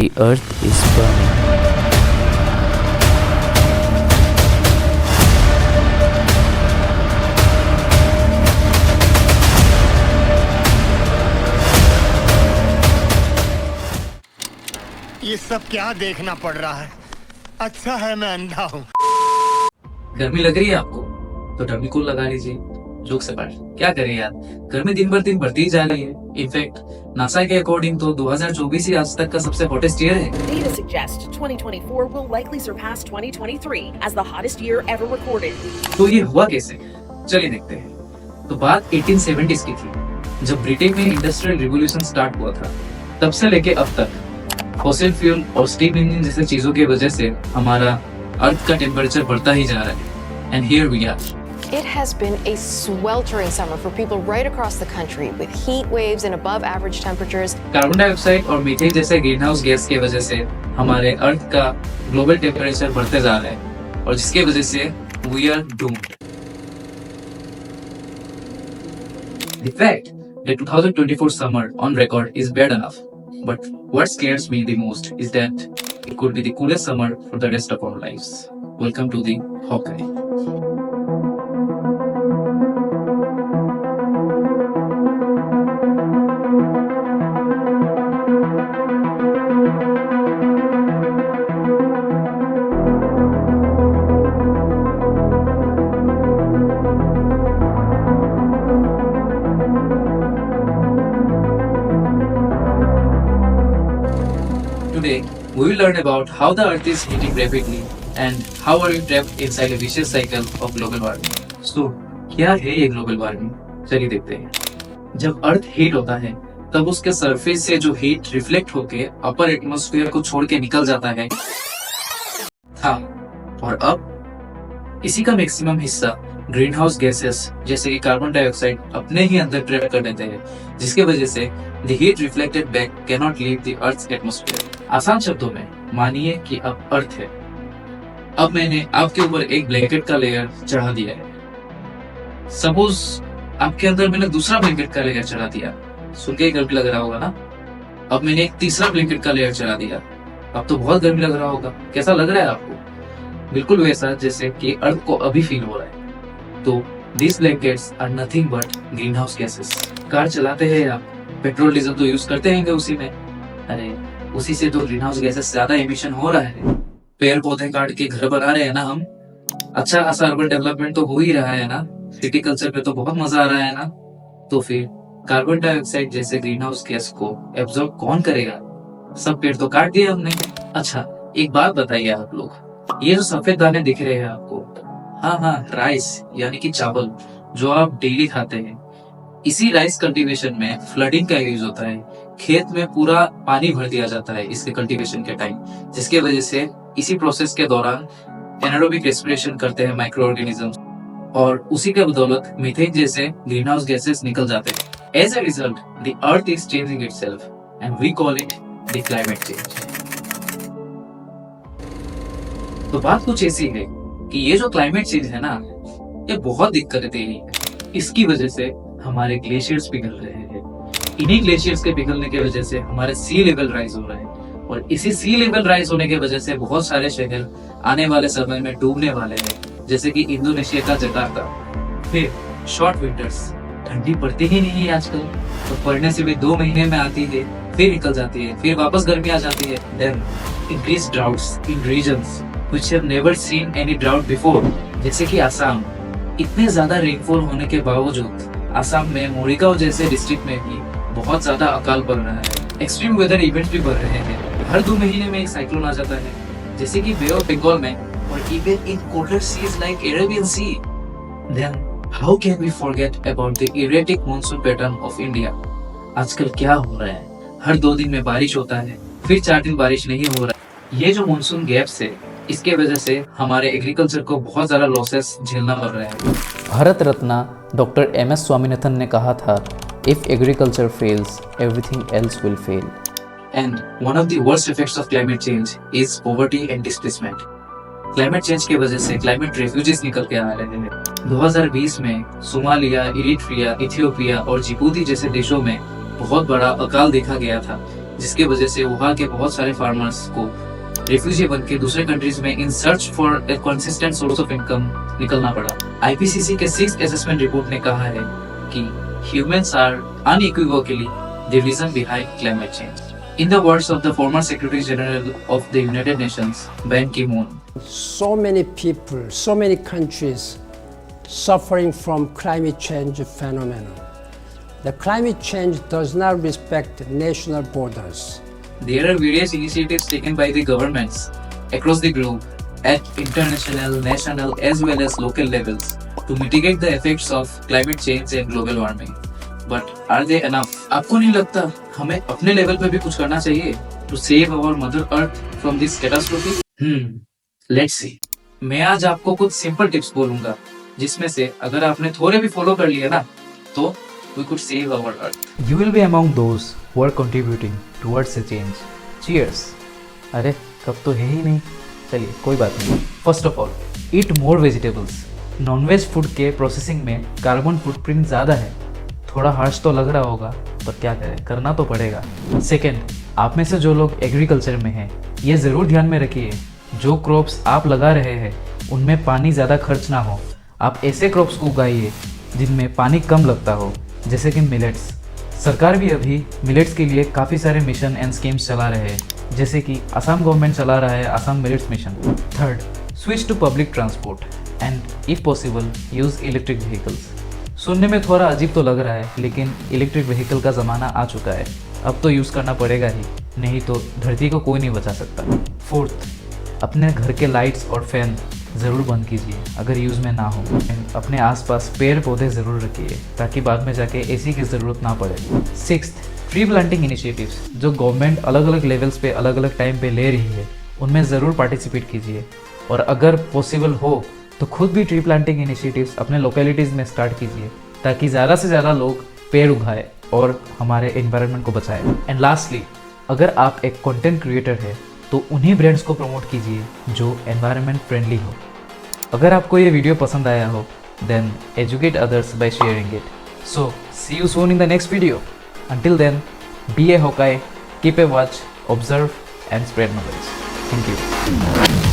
The earth is burning. ये सब क्या देखना पड़ रहा है? अच्छा है मैं अंधा हूँ। गर्मी लग रही है आपको तो टर्मिकूल लगा लीजिए। जोक से पार्ट, क्या करें यार, गर्मी दिन भर दिन बढ़ती ही जा रही है। इनफैक्ट नासा के अकॉर्डिंग तो 2024 ही आज तक का सबसे हॉटेस्ट ईयर है। Data suggest 2024 will likely surpass 2023 as the hottest year ever recorded. तो ये हुआ कैसे, चलिए देखते हैं। तो बात 1870s की थी, जब ब्रिटेन में इंडस्ट्रियल रिवॉल्यूशन स्टार्ट हुआ था। तब से लेके अब तक फॉसिल फ्यूल और स्टीम इंजन जैसे चीजों की वजह से हमारा अर्थ का टेम्परेचर बढ़ता ही जा रहा है। And here we are. It has been a sweltering summer for people right across the country with heat waves and above average temperatures. Carbon dioxide और मीथेन जैसे ग्रीन हाउस गैस की वजह से हमारे अर्थ का ग्लोबल टेम्परेचर बढ़ते जा रहा है और जिसकी वजह से we are doomed. The fact that 2024 summer on record is bad enough, but what scares me the most is that it could be the coolest summer for the rest of our lives. Welcome to the Hawkeye. Today, we will learn about how the Earth is heating rapidly and how are we trapped inside a vicious cycle of global warming. So, क्या है ये global warming? चलिए देखते हैं। जब अर्थ heat होता है, तब उसके सरफेस से जो हीट रिफ्लेक्ट होके अपर एटमॉस्फेयर को छोड़ के निकल जाता है था, और अब इसी का मैक्सिमम हिस्सा ग्रीन हाउस गैसेस जैसे कि कार्बन डाइऑक्साइड अपने ही अंदर ट्रैप कर देते हैं, जिसके वजह से the heat reflected back cannot leave the Earth's atmosphere. आसान शब्दों में मानिए कि अब अर्थ है। अब मैंने आपके ऊपर एक ब्लैंकेट का लेयर चढ़ा दिया है। सपोज आपके अंदर मैंने दूसरा ब्लैंकेट का लेयर चढ़ा दिया, सुन के गर्मी लग रहा होगा ना। अब मैंने एक तीसरा ब्लैंकेट का लेयर चढ़ा दिया, अब तो बहुत गर्मी लग रहा होगा। कैसा लग रहा है आपको? बिल्कुल वैसा जैसे कि अर्थ को अभी फील हो रहा है। तो these blankets are nothing but greenhouse gases. Car चलाते हैं आप, पेट्रोल डीजल तो यूज करते हैं उसी में, अरे उसी से तो ग्रीन हाउस गैसेस ज्यादा एमिशन हो रहा है। पेड़ पौधे काट के घर बना रहे हैं ना हम, अच्छा खासा अर्बन डेवलपमेंट तो हो ही रहा है ना, सिटी कल्चर पे तो बहुत मजा आ रहा है ना। तो फिर कार्बन डाइऑक्साइड जैसे ग्रीन हाउस गैस को एब्जॉर्ब कौन करेगा? सब पेड़ तो काट दिए हमने। अच्छा एक बात बताइए आप लोग, ये जो सफेद दाने दिख रहे हैं आपको, हाँ राइस यानी कि चावल जो आप डेली खाते हैं, इसी राइस कल्टीवेशन में फ्लडिंग का यूज होता है। खेत में पूरा पानी भर दिया जाता है इसके कल्टीवेशन के टाइम, जिसके वजह से इसी प्रोसेस के दौरान एनारोबिक रेस्पिरेशन करते हैं माइक्रो ऑर्गेनिजम्स, और उसी के बदौलत मीथेन जैसे ग्रीन हाउस गैसेस निकल जाते हैं। As a result the earth is changing itself and we call it the climate change. तो बात कुछ ऐसी है कि ये जो क्लाइमेट चेंज है ना, ये बहुत दिक्कत दे रही है। इसकी वजह से हमारे ग्लेशियर्स पिघल रहे हैं, इन्हीं ग्लेशियर्स के पिघलने की वजह से हमारे सी लेवल राइज हो रहा है, और इसी सी लेवल राइज होने की वजह से बहुत सारे शहर आने वाले समय में डूबने वाले हैं, जैसे कि इंडोनेशिया का जकार्ता। फिर शॉर्ट विंटर्स, ठंडी पड़ती ही नहीं है आजकल, तो पड़ने से भी 2 महीने में आती है, फिर निकल जाती है, फिर वापस गर्मी आ जाती है। Then increase droughts in regions which have never seen any drought before, जैसे कि आसाम। इतने ज्यादा रेनफॉल होने के बावजूद आसाम में मोरिगांव जैसे डिस्ट्रिक्ट में भी बहुत ज्यादा अकाल पड़ रहा है। एक्सट्रीम वेदर इवेंट्स भी बढ़ रहे हैं, हर 2 महीने में एक साइक्लोन आ जाता है, जैसे कि बे ऑफ बंगाल में, और even in colder seas like Arabian sea. Then how can we forget about the erratic monsoon pattern of India? आजकल क्या हो रहा है, हर 2 दिन में बारिश होता है, फिर 4 दिन बारिश नहीं हो रहा है। ये जो मॉनसून गैप्स है, इसके वजह से हमारे एग्रीकल्चर को बहुत ज्यादा लॉसेस झेलना पड़ रहा है। भारत रत्न डॉक्टर MS स्वामीनाथन ने कहा था, if agriculture fails everything else will fail. And one of the worst effects of climate change is poverty and displacement. Climate change की वजह से क्लाइमेट रेफ्यूजीज निकल के आ रहे हैं। 2020 में सोमालिया, इरिट्रिया, इथियोपिया और जिबूती जैसे देशों में बहुत बड़ा अकाल देखा गया था, जिसकी वजह से वहाँ के बहुत सारे फार्मर्स को रिफ्यूजी बन के दूसरे कंट्रीज में in search for a consistent source of income निकलना पड़ा। आईपीसीसी के 6th असेसमेंट रिपोर्ट ने कहा है कि humans are unequivocally the reason behind climate change. In the words of the former Secretary General of the United Nations, Ban Ki-moon, so many people, so many countries suffering from climate change phenomenon. The climate change does not respect national borders. there are various initiatives taken by the governments across the globe at international, national as well as local levels to mitigate the effects of climate change and global warming. But are they enough? आपको नहीं लगता हमें अपने level पे भी कुछ करना चाहिए to save our mother earth from this catastrophe? Let's see. मैं आज आपको कुछ सिंपल टिप्स बोलूंगा जिसमें से अगर आपने थोड़े भी फॉलो कर लिए ना तो we could save our earth. You will be among those who are contributing towards a change. Cheers. अरे कब तो है ही नहीं, चलिए कोई बात नहीं। First of all, eat more vegetables. Nonveg food के प्रोसेसिंग में कार्बन फुटप्रिंट ज़्यादा है। थोड़ा हार्श तो लग रहा होगा पर क्या करें, करना तो पड़ेगा। सेकेंड, आप में से जो लोग एग्रीकल्चर में हैं ये ज़रूर ध्यान में रखिए, जो क्रॉप्स आप लगा रहे हैं उनमें पानी ज़्यादा खर्च ना हो। आप ऐसे क्रॉप्स को उगाइए जिनमें पानी कम लगता हो, जैसे कि मिलेट्स। सरकार भी अभी मिलेट्स के लिए काफ़ी सारे मिशन एंड स्कीम्स चला रहे हैं, जैसे कि असम गवर्नमेंट चला रहा है Assam millets mission. Third, switch to public transport and if possible use electric vehicles. सुनने में थोड़ा अजीब तो लग रहा है लेकिन इलेक्ट्रिक व्हीकल का ज़माना आ चुका है, अब तो यूज़ करना पड़ेगा ही, नहीं तो धरती को कोई नहीं बचा सकता। फोर्थ, अपने घर के लाइट्स और फैन ज़रूर बंद कीजिए अगर यूज़ में ना हो। अपने आसपास पेड़ पौधे ज़रूर रखिए ताकि बाद में जाके एसी की ज़रूरत ना पड़े। सिक्स्थ, ट्री प्लांटिंग इनिशिएटिव्स जो गवर्नमेंट अलग अलग लेवल्स पे अलग अलग टाइम पे ले रही है उनमें ज़रूर पार्टिसिपेट कीजिए, और अगर पॉसिबल हो तो खुद भी ट्री प्लांटिंग इनिशिएटिव्स अपने लोकेलिटीज़ में स्टार्ट कीजिए ताकि ज़्यादा से ज़्यादा लोग पेड़ उगाएं और हमारे एनवायरनमेंट को बचाएं। एंड लास्टली, अगर आप एक कंटेंट क्रिएटर है तो उन्हीं ब्रांड्स को प्रमोट कीजिए जो एनवायरनमेंट फ्रेंडली हो। अगर आपको ये वीडियो पसंद आया हो then educate others by sharing it. So see you soon in the next video. Until then, be a Hawkeye, keep a watch, observe and spread knowledge. Thank you.